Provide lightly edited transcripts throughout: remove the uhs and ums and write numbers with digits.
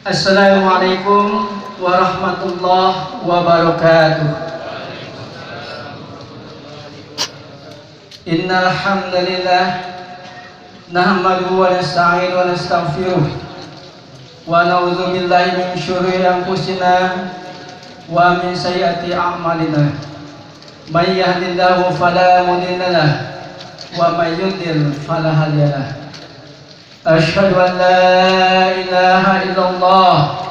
Assalamualaikum warahmatullahi wabarakatuh. Innal hamdalillah nahmaduhu wa nasta'inuhu wa nastaghfiruh wa na'udzu billahi min syururi anfusina wa min sayyiati a'malina. May yahdihillahu fala mudilla lahu wa may yudlil fala hadiya lahu. Asyhadu an la ilaha illallah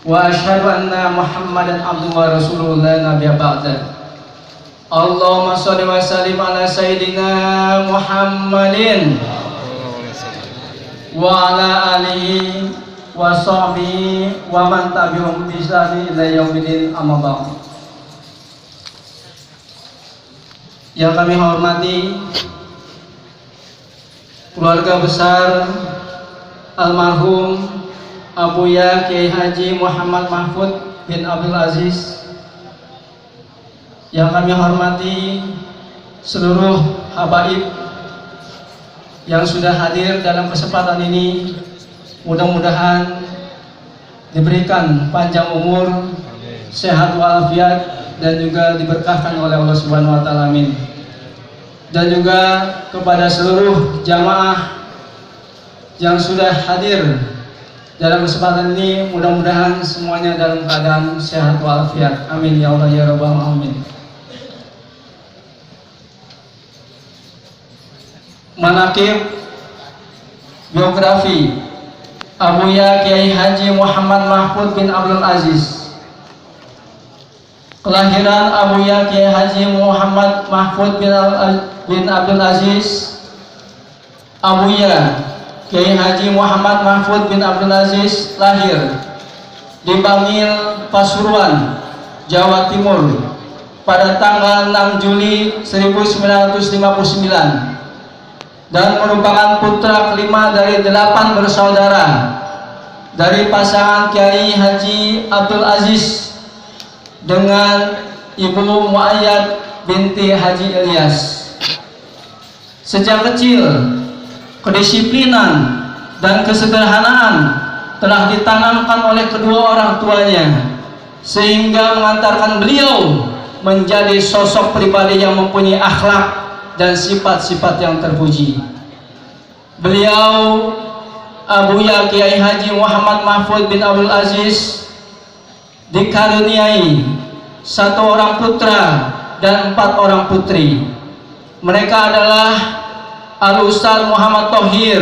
wa asyhadu anna Muhammadan abduhu wa rasuluhu la nabiyya ba'da. Allahumma shalli wa sallim ala sayyidina Muhammadin wa ala alihi wa sahbihi wa man tabi'ahum bi ihsan ila yaumil amma ba'd. Yang kami hormati keluarga besar almarhum Abuya Kiai Haji Muhammad Mahfud bin Abdul Aziz, yang kami hormati seluruh habaib yang sudah hadir dalam kesempatan ini, mudah-mudahan diberikan panjang umur, sehat walafiat, dan juga diberkahkan oleh Allah Subhanahu wa taala. Amin. Dan juga kepada seluruh jamaah yang sudah hadir dalam kesempatan ini, mudah-mudahan semuanya dalam keadaan sehat walafiat. Amin ya Allah ya rabbal alamin. Manaqib biografi Abuya Kiai Haji Muhammad Mahfud bin Abdul Aziz. Kelahiran Abuya Kiai Haji Muhammad Mahfud bin Abdul Aziz. Abuya Kiai Haji Muhammad Mahfud bin Abdul Aziz lahir di Bangil, Pasuruan, Jawa Timur pada tanggal 6 Juli 1959 dan merupakan putra kelima dari 8 bersaudara dari pasangan Kiai Haji Abdul Aziz dengan Ibu Muayyad binti Haji Ilyas. Sejak kecil, kedisiplinan dan kesederhanaan telah ditanamkan oleh kedua orang tuanya, sehingga mengantarkan beliau menjadi sosok pribadi yang mempunyai akhlak dan sifat-sifat yang terpuji. Beliau Abuya Kiai Haji Muhammad Mahfud bin Abdul Aziz dikaruniai 1 orang putra dan 4 orang putri. Mereka adalah Al-Ustaz Muhammad Thohir,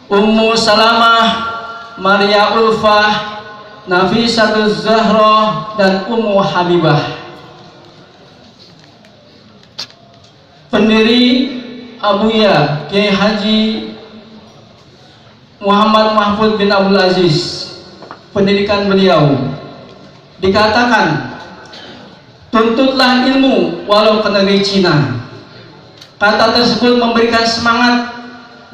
Ummu Salamah, Maria Ulfah, Nafisatul Zahra, dan Ummu Habibah. Pendiri Abuya Kiai Haji Muhammad Mahfud bin Abdul Aziz, pendidikan beliau dikatakan, tuntutlah ilmu walau ke negeri Cina. Kata tersebut memberikan semangat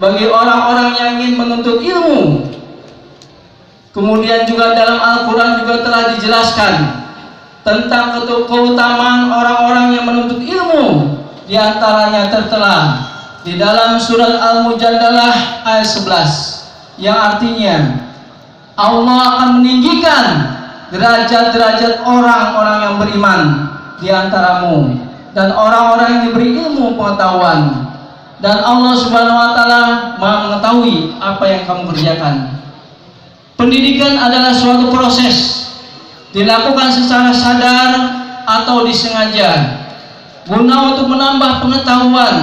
bagi orang-orang yang ingin menuntut ilmu. Kemudian juga dalam Al-Quran juga telah dijelaskan tentang keutamaan orang-orang yang menuntut ilmu. Di antaranya tertera di dalam surat Al-Mujadalah ayat 11, yang artinya Allah akan meninggikan derajat-derajat orang-orang yang beriman di antaramu dan orang-orang yang diberi ilmu pengetahuan, dan Allah Subhanahu wa taala Maha mengetahui apa yang kamu kerjakan. Pendidikan adalah suatu proses dilakukan secara sadar atau disengaja guna untuk menambah pengetahuan,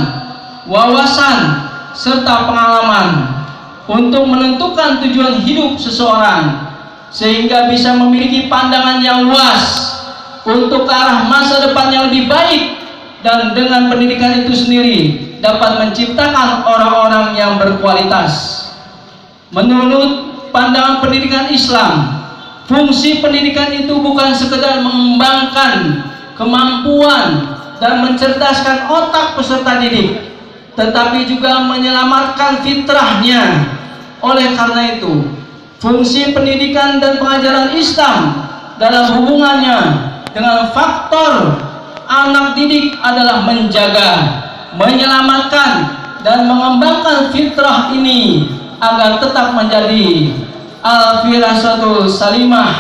wawasan, serta pengalaman untuk menentukan tujuan hidup seseorang, sehingga bisa memiliki pandangan yang luas untuk ke arah masa depan yang lebih baik, dan dengan pendidikan itu sendiri dapat menciptakan orang-orang yang berkualitas. Menurut pandangan pendidikan Islam, fungsi pendidikan itu bukan sekedar mengembangkan kemampuan dan mencerdaskan otak peserta didik, tetapi juga menyelamatkan fitrahnya. Oleh karena itu, fungsi pendidikan dan pengajaran Islam dalam hubungannya dengan faktor anak didik adalah menjaga, menyelamatkan, dan mengembangkan fitrah ini agar tetap menjadi al-firasatul salimah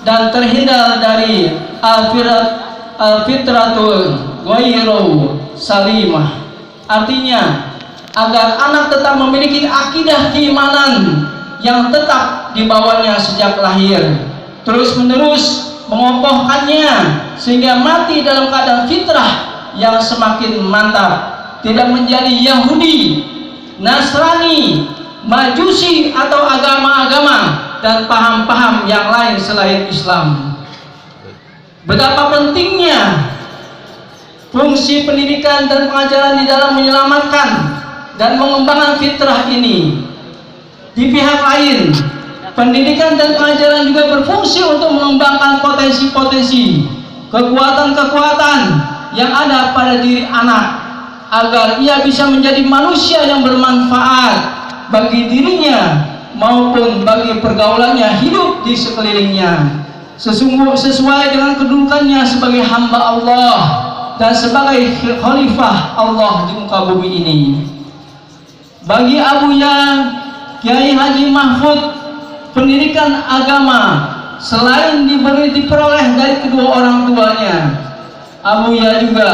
dan terhindar dari al-fitratul ghairu salimah. Artinya agar anak tetap memiliki akidah keimanan yang tetap dibawanya sejak lahir, terus menerus mengokohkannya sehingga mati dalam keadaan fitrah yang semakin mantap, tidak menjadi Yahudi, Nasrani, Majusi atau agama-agama dan paham-paham yang lain selain Islam. Betapa pentingnya fungsi pendidikan dan pengajaran di dalam menyelamatkan dan mengembangkan fitrah ini. Di pihak lain, pendidikan dan pengajaran juga berfungsi untuk mengembangkan potensi-potensi, kekuatan-kekuatan yang ada pada diri anak, agar ia bisa menjadi manusia yang bermanfaat bagi dirinya maupun bagi pergaulannya hidup di sekelilingnya, sesuai dengan kedudukannya sebagai hamba Allah dan sebagai khalifah Allah di muka bumi ini. Bagi Abuya Kiai Haji Mahfud, pendidikan agama selain diperoleh dari kedua orang tuanya, Abuya juga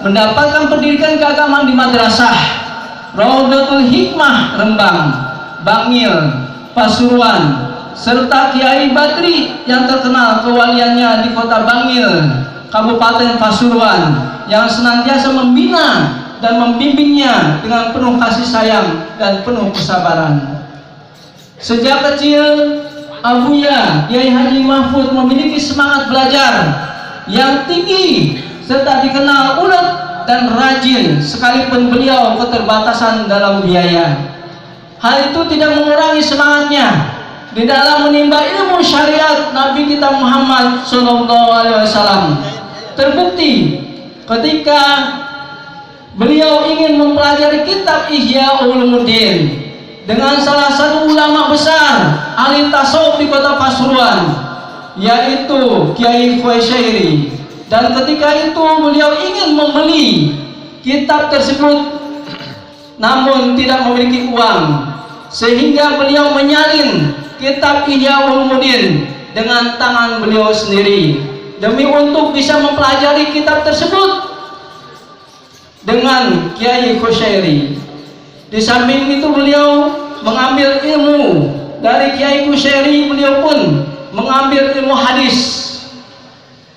mendapatkan pendidikan keagamaan di madrasah Raudatul Hikmah Rembang, Bangil, Pasuruan, serta Kiai Badri yang terkenal kewaliannya di kota Bangil, Kabupaten Pasuruan, yang senantiasa membina dan membimbingnya dengan penuh kasih sayang dan penuh kesabaran. Sejak kecil, Abuya Kiai Haji Mahfud memiliki semangat belajar yang tinggi serta dikenal ulet dan rajin, sekalipun beliau keterbatasan dalam biaya. Hal itu tidak mengurangi semangatnya di dalam menimba ilmu syariat Nabi kita Muhammad SAW. Terbukti ketika beliau ingin mempelajari kitab Ihya Ulumuddin dengan salah satu ulama besar ahli tasawuf di kota Pasuruan, yaitu Kiai Khwaisyairi. Dan ketika itu beliau ingin membeli kitab tersebut, namun tidak memiliki uang, sehingga beliau menyalin kitab Ihya Ulumuddin dengan tangan beliau sendiri demi untuk bisa mempelajari kitab tersebut dengan Kiai Khwaisyairi. Di samping itu beliau mengambil ilmu dari Kiai Khwaisyairi, beliau pun mengambil ilmu hadis,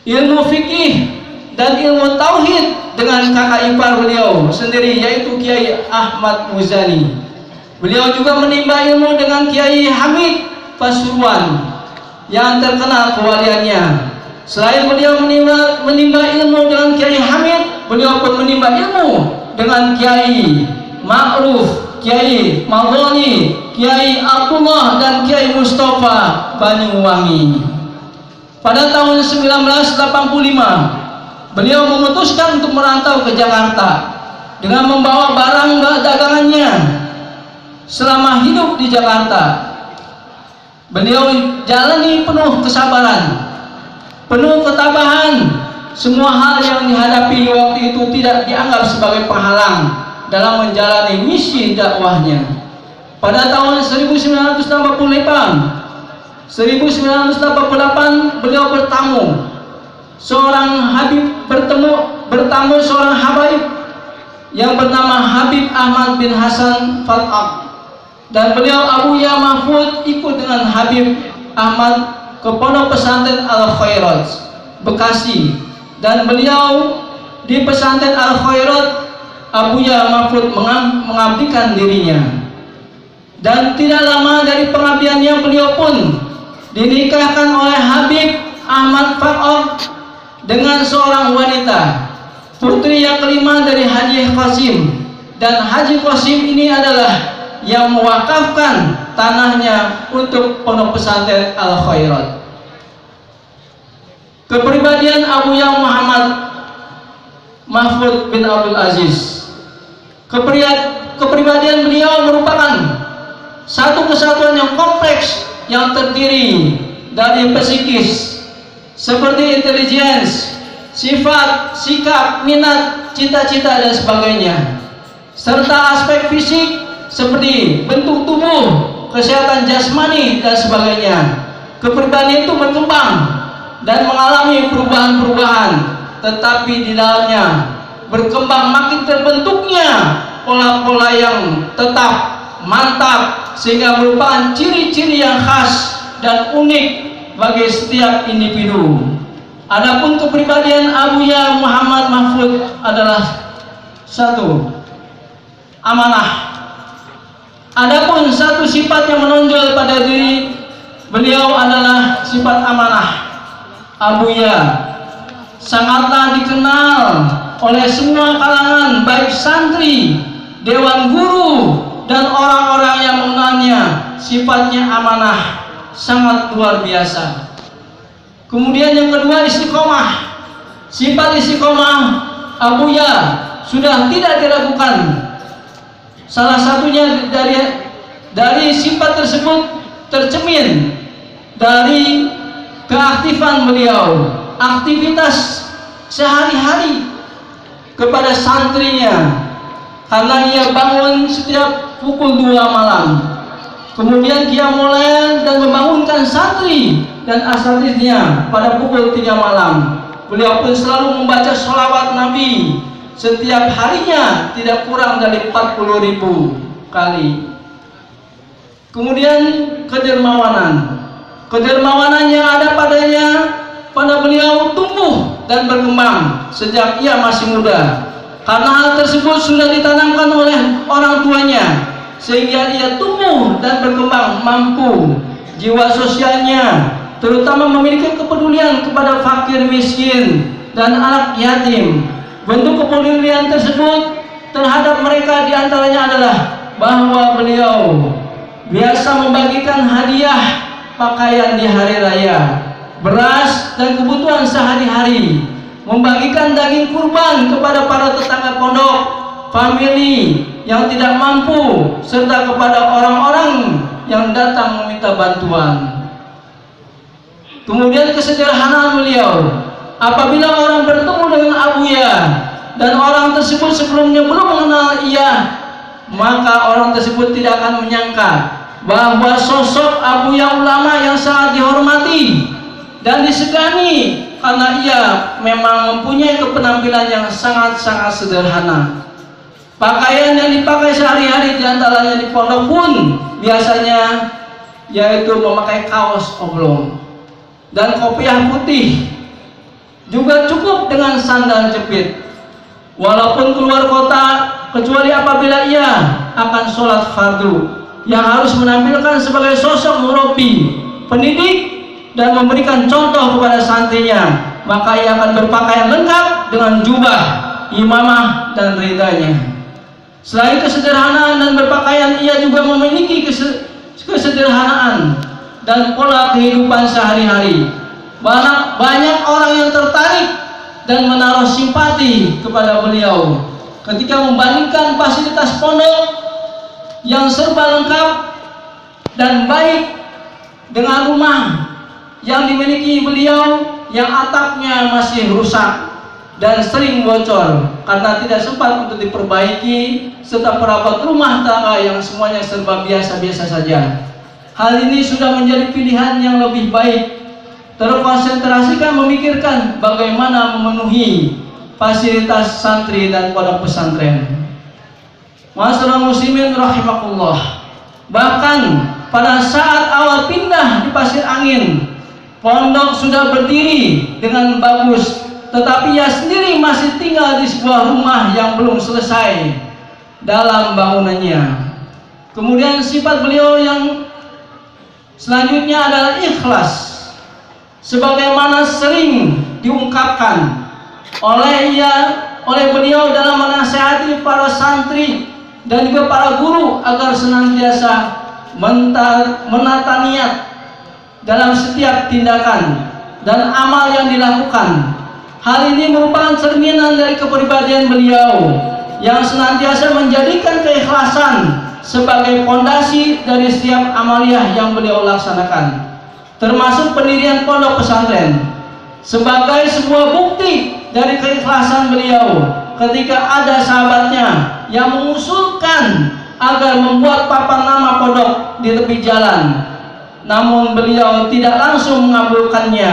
ilmu fikih dan ilmu tauhid dengan kakak ipar beliau sendiri, yaitu Kiai Ahmad Muzani. Beliau juga menimba ilmu dengan Kiai Hamid Pasuruan yang terkenal kewaliannya. Selain beliau menimba ilmu dengan Kiai Hamid, beliau pun menimba ilmu dengan Kiai Ma'ruf, Kiai Maulani, Kiai Abdullah dan Kiai Mustafa Banyuwangi. Pada tahun 1985, beliau memutuskan untuk merantau ke Jakarta dengan membawa barang dagangannya. Selama hidup di Jakarta, beliau jalani penuh kesabaran, penuh ketabahan. Semua hal yang dihadapi waktu itu tidak dianggap sebagai penghalang dalam menjalani misi dakwahnya. Pada tahun 1988 beliau bertamu seorang habaib yang bernama Habib Ahmad bin Hasan Fat'ab, dan beliau Abuya Mahfud ikut dengan Habib Ahmad ke Pondok Pesantren Al-Khairat Bekasi, dan beliau di Pesantren Al-Khairat Abuya Mahfud mengabdikan dirinya. Dan tidak lama dari pengabdiannya beliau pun dinikahkan oleh Habib Ahmad Fat'ab dengan seorang wanita, putri yang kelima dari Haji Qasim. Dan Haji Qasim ini adalah yang mewakafkan tanahnya untuk Pondok Pesantren Al-Khairat. Kepribadian Abuya Muhammad Mahfud bin Abdul Aziz, kepribadian beliau merupakan satu kesatuan yang kompleks yang terdiri dari psikis seperti intelijensi, sifat, sikap, minat, cita-cita dan sebagainya, serta aspek fisik seperti bentuk tubuh, kesehatan jasmani dan sebagainya. Kepribadian itu berkembang dan mengalami perubahan-perubahan, tetapi di dalamnya berkembang makin terbentuknya pola-pola yang tetap, mantap, sehingga merupakan ciri-ciri yang khas dan unik bagi setiap individu. Adapun kepribadian Abuya Muhammad Mahfud adalah satu, amanah. Adapun satu sifat yang menonjol pada diri beliau adalah sifat amanah. Abuya sangatlah dikenal oleh semua kalangan, baik santri, dewan guru, dan orang-orang yang mengenalnya. Sifatnya amanah, sangat luar biasa. Kemudian yang kedua, istiqomah. Sifat istiqomah Abuya sudah tidak diragukan. Salah satunya dari sifat tersebut tercermin dari keaktifan beliau, aktivitas sehari-hari kepada santrinya, karena ia bangun setiap pukul 2 malam. Kemudian dia mulai dan membangunkan santri dan asatidnya pada pukul 3 malam. Beliau pun selalu membaca sholawat Nabi setiap harinya tidak kurang dari 40.000 kali. Kemudian kedermawanan yang ada pada beliau tumbuh dan berkembang sejak ia masih muda. Karena hal tersebut sudah ditanamkan oleh orang tuanya, sehingga ia tumbuh dan berkembang mampu. Jiwa sosialnya terutama memiliki kepedulian kepada fakir miskin dan anak yatim. Bentuk kepedulian tersebut terhadap mereka diantaranya adalah bahwa beliau biasa membagikan hadiah pakaian di hari raya, beras dan kebutuhan sehari-hari, membagikan daging kurban kepada para tetangga pondok, famili yang tidak mampu, serta kepada orang-orang yang datang meminta bantuan. Kemudian kesederhanaan beliau. Apabila orang bertemu dengan Abuya dan orang tersebut sebelumnya belum mengenal ia, maka orang tersebut tidak akan menyangka bahwa sosok Abuya ulama yang sangat dihormati dan disegani, karena ia memang mempunyai kepenampilan yang sangat-sangat sederhana. Pakaian yang dipakai sehari-hari diantaranya di pondok pun biasanya yaitu memakai kaos oblong dan kopiah putih, juga cukup dengan sandal jepit. Walaupun keluar kota, kecuali apabila ia akan sholat fardu, yang harus menampilkan sebagai sosok murabi, pendidik, dan memberikan contoh kepada santrinya, maka ia akan berpakaian lengkap dengan jubah, imamah, dan ridanya. Selain kesederhanaan dan berpakaian, ia juga memiliki kesederhanaan dan pola kehidupan sehari-hari. Banyak orang yang tertarik dan menaruh simpati kepada beliau ketika membandingkan fasilitas pondok yang serba lengkap dan baik dengan rumah yang dimiliki beliau yang atapnya masih rusak dan sering bocor karena tidak sempat untuk diperbaiki, serta perabot rumah tangga yang semuanya serba biasa-biasa saja. Hal ini sudah menjadi pilihan yang lebih baik, terkonsentrasikan memikirkan bagaimana memenuhi fasilitas santri dan pondok pesantren. Masyaallah muslimin rahimakumullah. Bahkan pada saat awal pindah di Pasir Angin, pondok sudah berdiri dengan bagus, tetapi ia sendiri masih tinggal di sebuah rumah yang belum selesai dalam bangunannya. Kemudian sifat beliau yang selanjutnya adalah ikhlas, sebagaimana sering diungkapkan oleh beliau dalam menasihati para santri dan juga para guru agar senantiasa menata niat dalam setiap tindakan dan amal yang dilakukan. Hal ini merupakan cerminan dari kepribadian beliau yang senantiasa menjadikan keikhlasan sebagai fondasi dari setiap amaliyah yang beliau laksanakan, termasuk pendirian pondok pesantren. Sebagai sebuah bukti dari keikhlasan beliau ketika ada sahabatnya yang mengusulkan agar membuat papan nama pondok di tepi jalan. Namun beliau tidak langsung mengabulkannya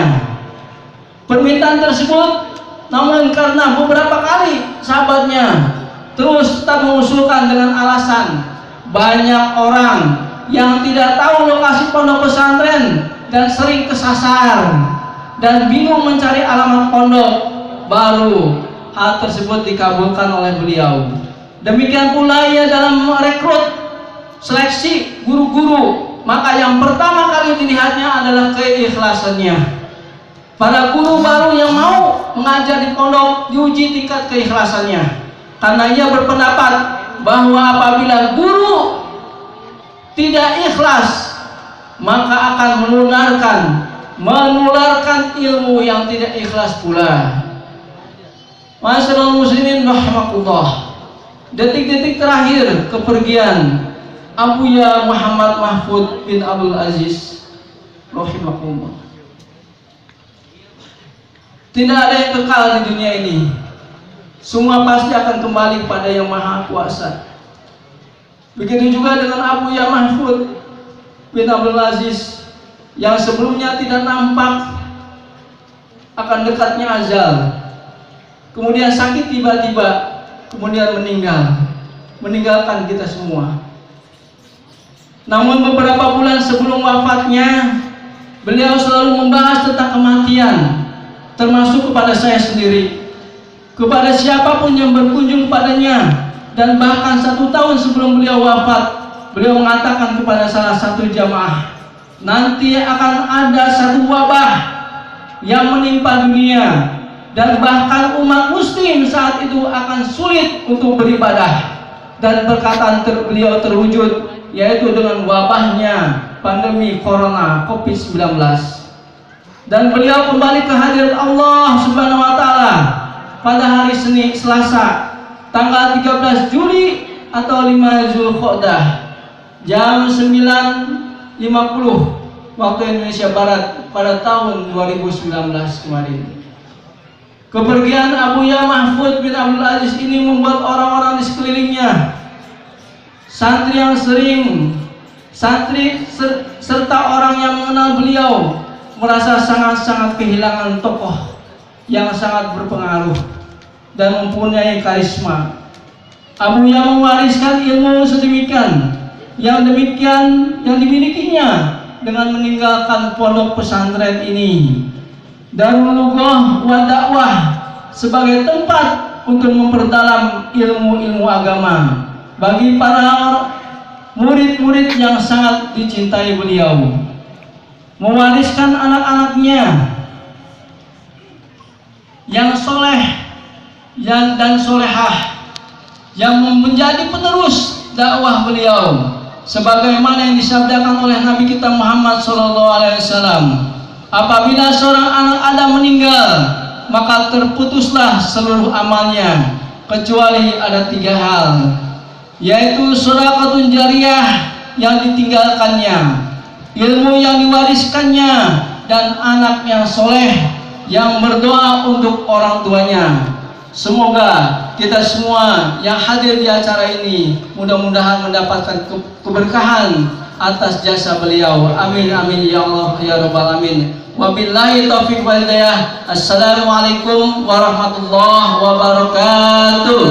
permintaan tersebut. Namun karena beberapa kali sahabatnya terus tetap mengusulkan dengan alasan banyak orang yang tidak tahu lokasi pondok pesantren dan sering kesasar dan bingung mencari alamat pondok, baru hal tersebut dikabulkan oleh beliau. Demikian pula ia dalam merekrut seleksi guru-guru, maka yang pertama kali dilihatnya adalah keikhlasannya. Para guru baru yang mau mengajar di pondok diuji tingkat keikhlasannya, karena ia berpendapat bahwa apabila guru tidak ikhlas maka akan menularkan ilmu yang tidak ikhlas pula. Masyaallah muslimin rahimakumullah. Detik-detik terakhir kepergian Abuya Muhammad Mahfud bin Abdul Aziz rahimakumullah. Tidak ada yang kekal di dunia ini. Semua pasti akan kembali kepada Yang Maha Kuasa. Begitu juga dengan Abuya Mahfud bin Abdul Aziz yang sebelumnya tidak nampak akan dekatnya ajal, kemudian sakit tiba-tiba, kemudian meninggalkan kita semua. Namun beberapa bulan sebelum wafatnya, beliau selalu membahas tentang kematian, termasuk kepada saya sendiri, kepada siapapun yang berkunjung padanya. Dan bahkan 1 tahun sebelum beliau wafat, beliau mengatakan kepada salah satu jamaah, nanti akan ada satu wabah yang menimpa dunia, dan bahkan umat muslim saat itu akan sulit untuk beribadah. Dan perkataan beliau terwujud, yaitu dengan wabahnya pandemi corona COVID-19. Dan beliau kembali ke hadirat Allah Subhanahu wa Ta'ala pada hari Selasa tanggal 13 Juli atau 5 Zulqa'dah jam 9.50 waktu Indonesia Barat pada tahun 2019 kemarin. Kepergian Abuya Mahfud bin Abdul Aziz ini membuat orang-orang di sekelilingnya, santri yang serta orang yang mengenal beliau merasa sangat-sangat kehilangan tokoh yang sangat berpengaruh dan mempunyai karisma. Abuya mewariskan ilmu sedemikian yang dimilikinya dengan meninggalkan pondok pesantren ini, Darul Lughah wa Dakwah, sebagai tempat untuk memperdalam ilmu-ilmu agama bagi para murid-murid yang sangat dicintai beliau. Mewariskan anak-anaknya yang soleh dan solehah yang menjadi penerus dakwah beliau, sebagaimana yang disabdakan oleh Nabi kita Muhammad SAW, apabila seorang anak Adam meninggal maka terputuslah seluruh amalnya kecuali ada 3 hal, yaitu sedekahun jariyah yang ditinggalkannya, ilmu yang diwariskannya, dan anak yang soleh yang berdoa untuk orang tuanya. Semoga kita semua yang hadir di acara ini mudah-mudahan mendapatkan keberkahan atas jasa beliau. Amin amin ya Allah ya rabbal alamin. Wabillahi taufiq wal hidayah. Assalamualaikum warahmatullahi wabarakatuh.